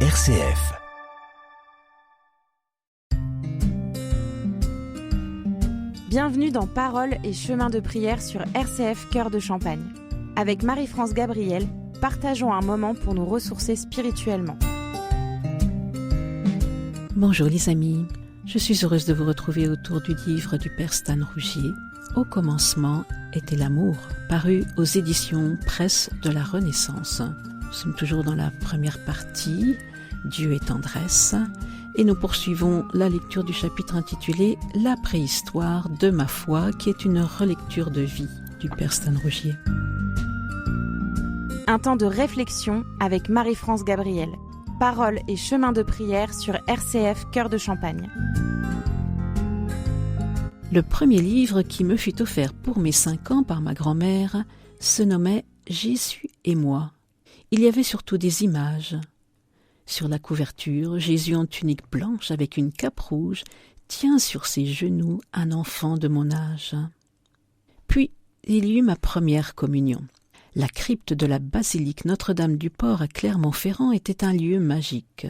RCF. Bienvenue dans Paroles et chemins de prière sur RCF Cœur de Champagne. Avec Marie-France Gabriel, partageons un moment pour nous ressourcer spirituellement. Bonjour les amis, je suis heureuse de vous retrouver autour du livre du Père Stan Rougier, Au commencement était l'amour, paru aux éditions Presse de la Renaissance. Nous sommes toujours dans la première partie, Dieu et tendresse, et nous poursuivons la lecture du chapitre intitulé La préhistoire de ma foi, qui est une relecture de vie du Père Stan Rougier. Un temps de réflexion avec Marie-France Gabriel. Paroles et chemins de prière sur RCF Cœur de Champagne. Le premier livre qui me fut offert pour mes 5 ans par ma grand-mère se nommait « Jésus et moi ». Il y avait surtout des images. Sur la couverture, Jésus en tunique blanche avec une cape rouge tient sur ses genoux un enfant de mon âge. Puis, il y eut ma première communion. La crypte de la basilique Notre-Dame-du-Port à Clermont-Ferrand était un lieu magique.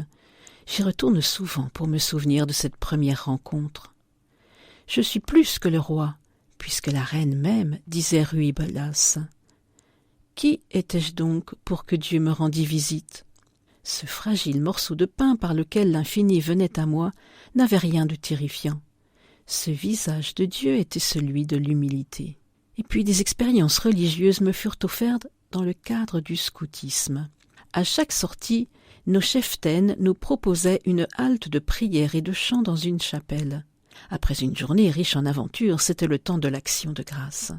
J'y retourne souvent pour me souvenir de cette première rencontre. Je suis plus que le roi, puisque la reine même, disait Ruy-Blas. Qui étais-je donc pour que Dieu me rendît visite ? Ce fragile morceau de pain par lequel l'infini venait à moi n'avait rien de terrifiant. Ce visage de Dieu était celui de l'humilité. Et puis des expériences religieuses me furent offertes dans le cadre du scoutisme. À chaque sortie, nos cheftaines nous proposaient une halte de prière et de chant dans une chapelle. Après une journée riche en aventures, c'était le temps de l'action de grâce.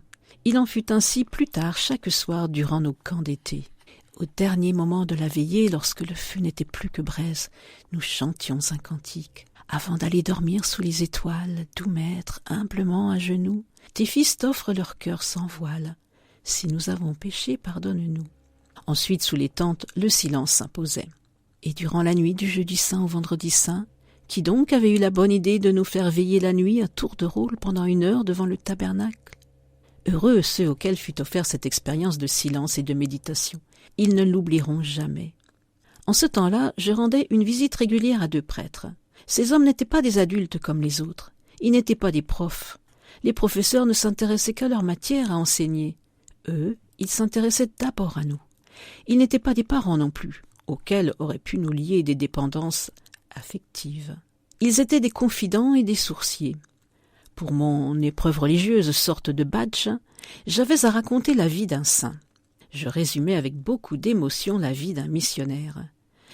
Il en fut ainsi plus tard chaque soir durant nos camps d'été. Au dernier moment de la veillée, lorsque le feu n'était plus que braise, nous chantions un cantique. Avant d'aller dormir sous les étoiles, doux maître, humblement à genoux, tes fils t'offrent leur cœur sans voile. Si nous avons péché, pardonne-nous. Ensuite, sous les tentes, le silence s'imposait. Et durant la nuit du jeudi saint au vendredi saint, qui donc avait eu la bonne idée de nous faire veiller la nuit à tour de rôle pendant 1 heure devant le tabernacle ? Heureux ceux auxquels fut offerte cette expérience de silence et de méditation. Ils ne l'oublieront jamais. En ce temps-là, je rendais une visite régulière à 2 prêtres. Ces hommes n'étaient pas des adultes comme les autres. Ils n'étaient pas des profs. Les professeurs ne s'intéressaient qu'à leur matière à enseigner. Eux, ils s'intéressaient d'abord à nous. Ils n'étaient pas des parents non plus, auxquels auraient pu nous lier des dépendances affectives. Ils étaient des confidents et des sourciers. Pour mon épreuve religieuse, sorte de badge, j'avais à raconter la vie d'un saint. Je résumais avec beaucoup d'émotion la vie d'un missionnaire.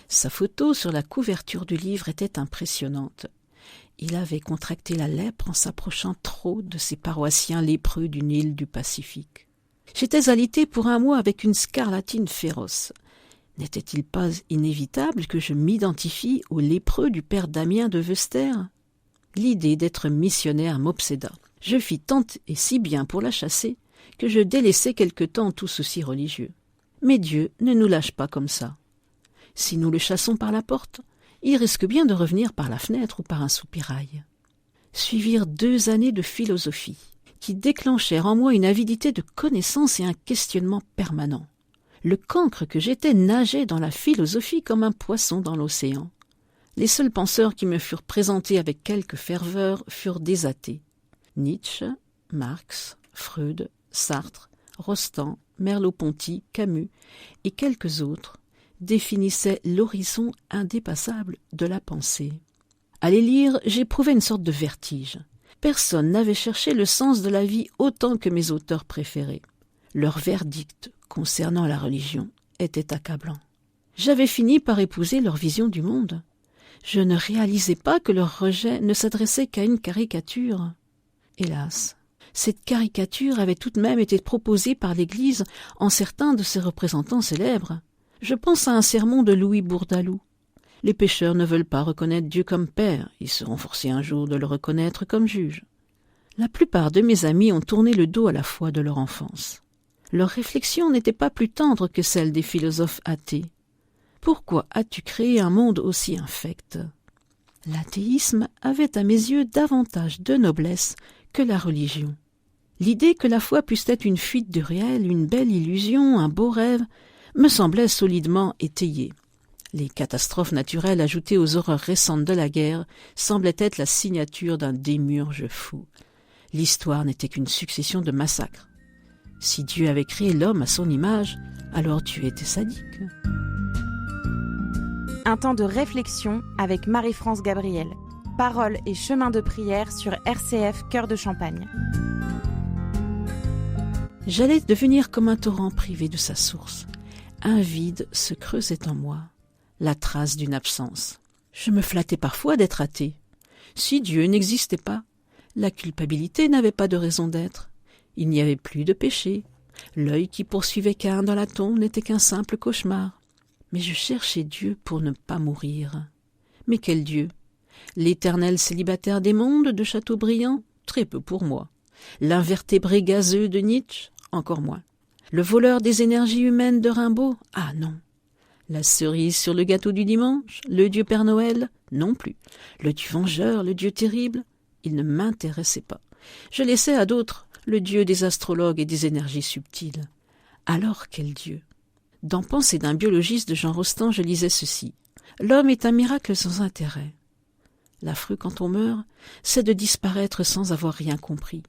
Sa photo sur la couverture du livre était impressionnante. Il avait contracté la lèpre en s'approchant trop de ses paroissiens lépreux d'une île du Pacifique. J'étais alité pour 1 mois avec une scarlatine féroce. N'était-il pas inévitable que je m'identifie au lépreux du père Damien de Veuster ? L'idée d'être missionnaire m'obséda. Je fis tant et si bien pour la chasser que je délaissai quelque temps tout ceci religieux. Mais Dieu ne nous lâche pas comme ça. Si nous le chassons par la porte, il risque bien de revenir par la fenêtre ou par un soupirail. Suivirent 2 années de philosophie, qui déclenchèrent en moi une avidité de connaissance et un questionnement permanent. Le cancre que j'étais nageait dans la philosophie comme un poisson dans l'océan. Les seuls penseurs qui me furent présentés avec quelque ferveur furent des athées. Nietzsche, Marx, Freud, Sartre, Rostand, Merleau-Ponty, Camus et quelques autres définissaient l'horizon indépassable de la pensée. À les lire, j'éprouvais une sorte de vertige. Personne n'avait cherché le sens de la vie autant que mes auteurs préférés. Leur verdict concernant la religion était accablant. J'avais fini par épouser leur vision du monde. Je ne réalisais pas que leur rejet ne s'adressait qu'à une caricature. Hélas, cette caricature avait tout de même été proposée par l'Église en certains de ses représentants célèbres. Je pense à un sermon de Louis Bourdaloue. Les pécheurs ne veulent pas reconnaître Dieu comme Père, ils seront forcés un jour de le reconnaître comme juge. La plupart de mes amis ont tourné le dos à la foi de leur enfance. Leur réflexion n'était pas plus tendre que celle des philosophes athées. Pourquoi as-tu créé un monde aussi infect ? L'athéisme avait à mes yeux davantage de noblesse que la religion. L'idée que la foi puisse être une fuite du réel, une belle illusion, un beau rêve, me semblait solidement étayée. Les catastrophes naturelles ajoutées aux horreurs récentes de la guerre semblaient être la signature d'un démiurge fou. L'histoire n'était qu'une succession de massacres. Si Dieu avait créé l'homme à son image, alors Dieu était sadique. Un temps de réflexion avec Marie-France Gabriel. Paroles et chemin de prière sur RCF Cœur de Champagne. J'allais devenir comme un torrent privé de sa source. Un vide se creusait en moi, la trace d'une absence. Je me flattais parfois d'être athée. Si Dieu n'existait pas, la culpabilité n'avait pas de raison d'être. Il n'y avait plus de péché. L'œil qui poursuivait Caïn dans la tombe n'était qu'un simple cauchemar. Mais je cherchais Dieu pour ne pas mourir. Mais quel Dieu? L'éternel célibataire des mondes de Chateaubriand? Très peu pour moi. L'invertébré gazeux de Nietzsche? Encore moins. Le voleur des énergies humaines de Rimbaud? Ah non. La cerise sur le gâteau du dimanche? Le Dieu Père Noël? Non plus. Le Dieu vengeur, le Dieu terrible? Il ne m'intéressait pas. Je laissais à d'autres le Dieu des astrologues et des énergies subtiles. Alors quel Dieu? Dans Pensée d'un biologiste de Jean Rostand, je lisais ceci. L'homme est un miracle sans intérêt. L'affreux quand on meurt, c'est de disparaître sans avoir rien compris.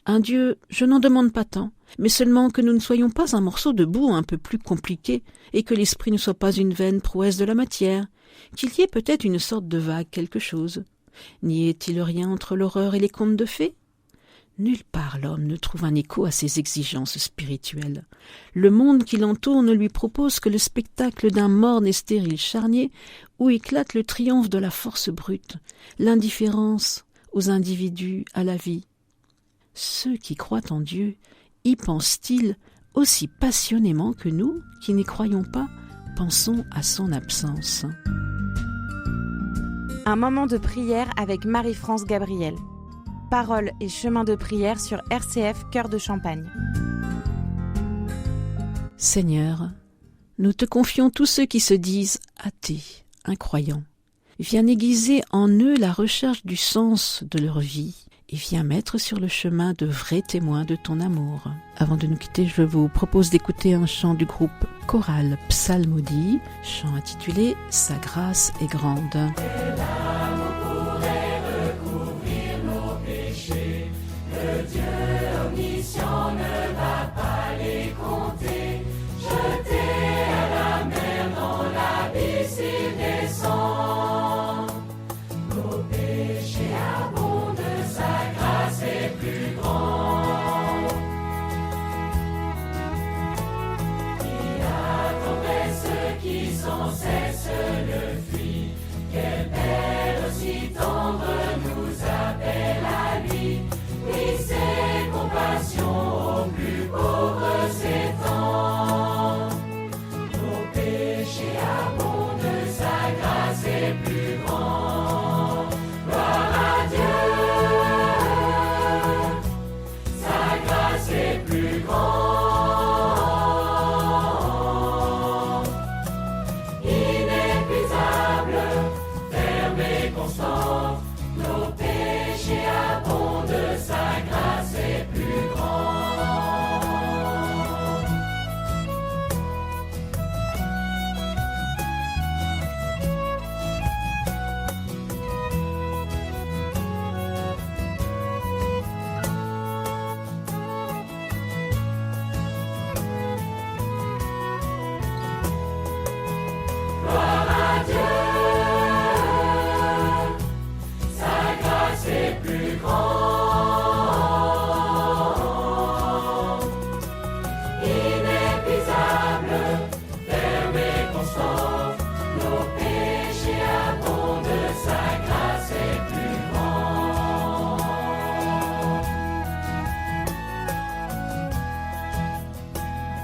Un Dieu, je n'en demande pas tant, mais seulement que nous ne soyons pas un morceau de boue un peu plus compliqué et que l'esprit ne soit pas une vaine prouesse de la matière, qu'il y ait peut-être une sorte de vague quelque chose. N'y est-il rien entre l'horreur et les contes de fées? Nulle part l'homme ne trouve un écho à ses exigences spirituelles. Le monde qui l'entoure ne lui propose que le spectacle d'un morne et stérile charnier où éclate le triomphe de la force brute, l'indifférence aux individus, à la vie. Ceux qui croient en Dieu y pensent-ils aussi passionnément que nous, qui n'y croyons pas, pensons à son absence? Un moment de prière avec Marie-France Gabriel. Paroles et chemin de prière sur RCF Cœur de Champagne. Seigneur, nous te confions tous ceux qui se disent athées, incroyants. Viens aiguiser en eux la recherche du sens de leur vie et viens mettre sur le chemin de vrais témoins de ton amour. Avant de nous quitter, je vous propose d'écouter un chant du groupe choral Psalmodie, chant intitulé « Sa grâce est grande ».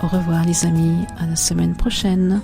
Au revoir les amis, à la semaine prochaine.